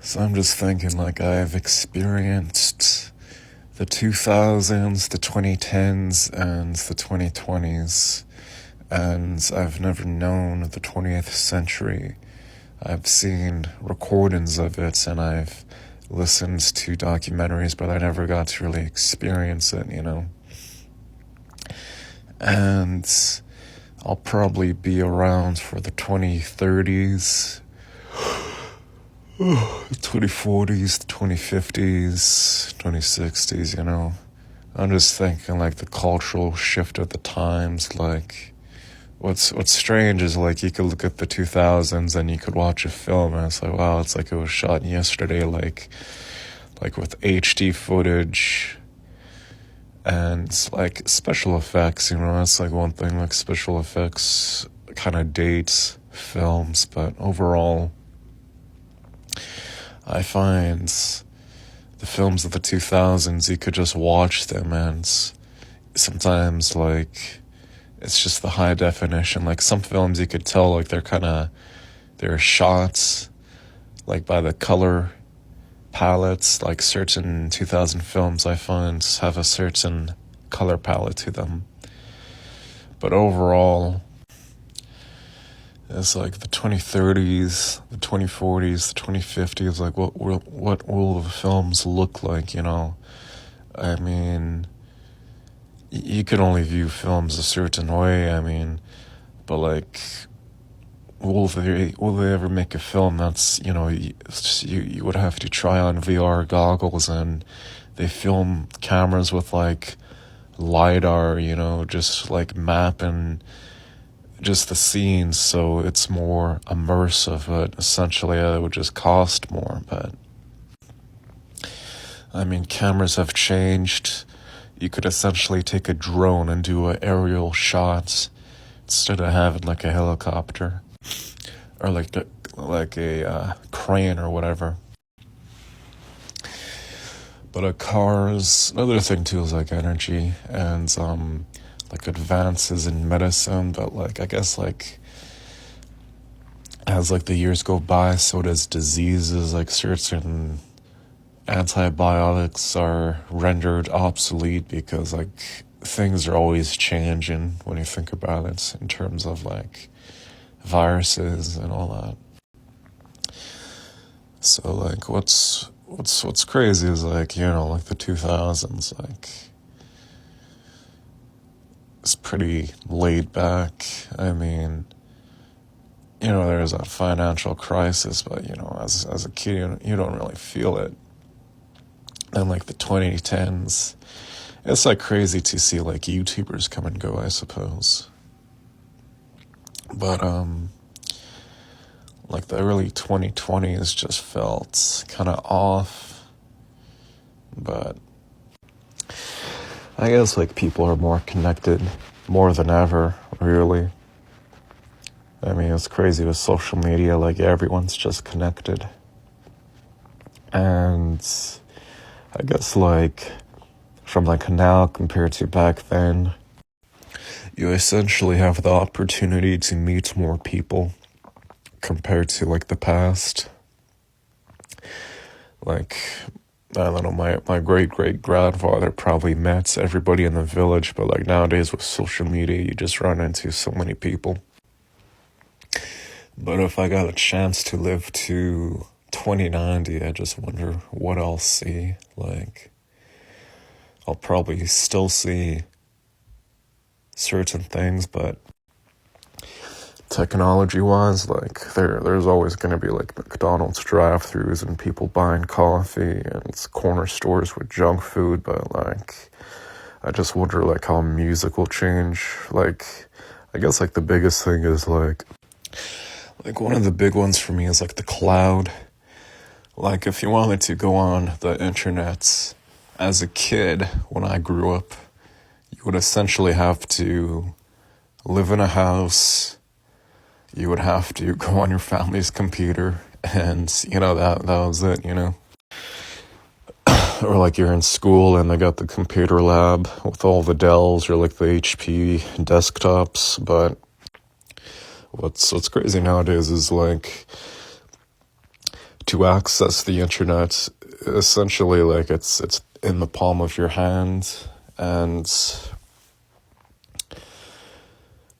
So I'm just thinking, like, I've experienced the 2000s, the 2010s, and the 2020s, and I've never known the 20th century. I've seen recordings of it, and I've listened to documentaries, but I never got to really experience it, And I'll probably be around for the 2030s, the 2040s, the 2050s, 2060s, I'm just thinking, like, the cultural shift of the times. Like, what's strange is, like, you could look at the 2000s and you could watch a film and it's like, wow, it's like it was shot yesterday, like with HD footage and, like, special effects, that's, like, one thing, like, special effects kind of dates films, but overall, I find the films of the 2000s, you could just watch them, and sometimes, like, it's just the high definition. Like, some films you could tell, like, they're shots, like, by the color palettes. Like, certain 2000 films I find have a certain color palette to them. But overall, it's like the 2030s, the 2040s, the 2050s, like, what will the films look like, I mean, you can only view films a certain way, but, like, will they ever make a film that's, you would have to try on VR goggles, and they film cameras with, like, LiDAR, just, like, mapping just the scenes so it's more immersive, but essentially it would just cost more. But cameras have changed. You could essentially take a drone and do aerial shots instead of having, like, a helicopter or like a crane or whatever. But cars, another thing too is, like, energy and like, advances in medicine. But, like, I guess, like, as, like, the years go by, so does diseases. Like, certain antibiotics are rendered obsolete because, like, things are always changing when you think about it in terms of, like, viruses and all that. So, like, what's crazy is, like, like, the 2000s, like, it's pretty laid back. There's a financial crisis, but, as a kid, you don't really feel it. And, like, the 2010s, it's, like, crazy to see, like, YouTubers come and go, I suppose. But, like, the early 2020s just felt kind of off. But I guess, like, people are more connected more than ever, really. It's crazy with social media, like, everyone's just connected. And I guess, like, from, like, now compared to back then, you essentially have the opportunity to meet more people compared to, like, the past. Like, I don't know, my great-great-grandfather probably met everybody in the village, but, like, nowadays with social media, you just run into so many people. But if I got a chance to live to 2090, I just wonder what I'll see. Like, I'll probably still see certain things, but technology-wise, like, there's always going to be, like, McDonald's drive-thrus and people buying coffee and corner stores with junk food. But, like, I just wonder, like, how music will change. Like, I guess, like, the biggest thing is, like, one of the big ones for me is, like, the cloud. Like, if you wanted to go on the internet as a kid, when I grew up, you would essentially have to live in a house. You would have to go on your family's computer, and, that was it, Or, like, you're in school and they got the computer lab with all the Dells or, like, the HP desktops. But what's crazy nowadays is, like, to access the internet, essentially, like, it's in the palm of your hand, and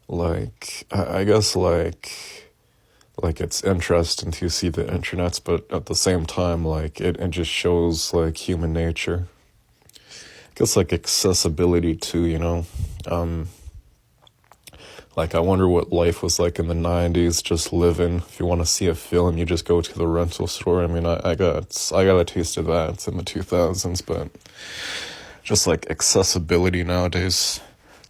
like I guess like it's interesting to see the internet, but at the same time, like it just shows like human nature. I guess like accessibility too, you know. Um, like I wonder what life was like in the '90s, just living. If you want to see a film, you just go to the rental store. I mean, I got a taste of that in the 2000s, but just like accessibility nowadays,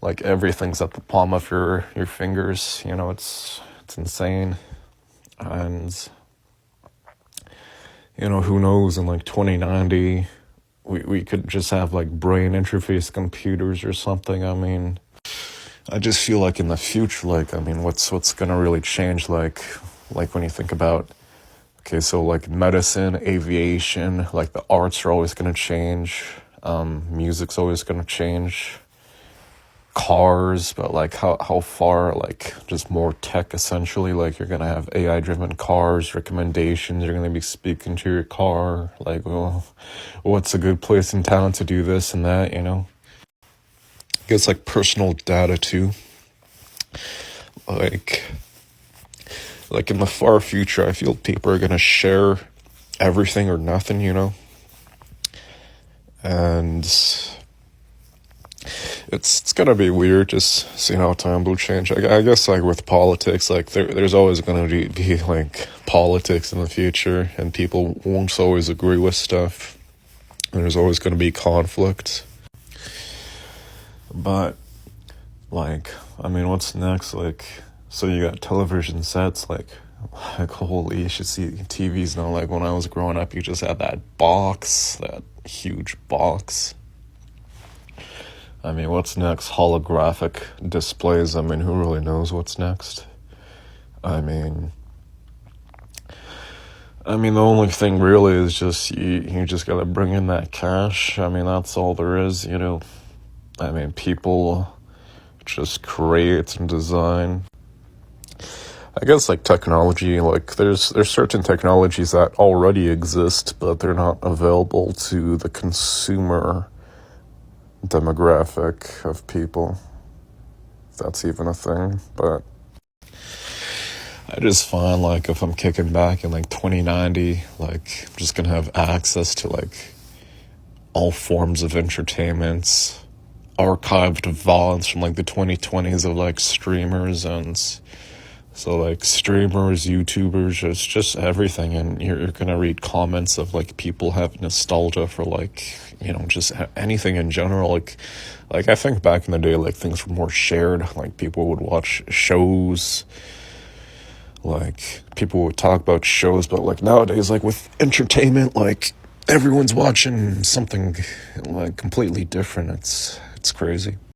like everything's at the palm of your fingers. You know, it's insane. And you know, who knows, in like 2090 we could just have like brain interface computers or something. I mean, I just feel like in the future, like, I mean, what's gonna really change, like when you think about, okay, so like medicine, aviation, like the arts are always gonna change, music's always gonna change, cars, but like how far, like just more tech essentially, like you're gonna have AI driven cars, recommendations, you're gonna be speaking to your car, like, well, what's a good place in town to do this and that, you know? I guess like personal data too. Like like in the far future, I feel people are gonna share everything or nothing, you know? And it's gonna be weird just seeing how time will change. I guess like with politics, like there's always gonna be like politics in the future, and people won't always agree with stuff, and there's always gonna be conflict. But like, I mean, what's next? Like, so you got television sets, like holy, you should see TVs now. Like when I was growing up, you just had that box, that huge box. I mean, what's next? Holographic displays. I mean, who really knows what's next? I mean, the only thing really is just you just gotta bring in that cash. I mean, that's all there is, you know. I mean, people just create and design. I guess like technology, like there's certain technologies that already exist, but they're not available to the consumer demographic of people, if that's even a thing. But I just find like if I'm kicking back in like 2090, like I'm just gonna have access to like all forms of entertainment, archived VODs from like the 2020s of like streamers, and so like streamers, YouTubers, just everything. And you're gonna read comments of like people have nostalgia for like, you know, just anything in general. Like I think back in the day, like things were more shared. Like people would watch shows, like people would talk about shows. But like nowadays, like with entertainment, like everyone's watching something like completely different. It's crazy.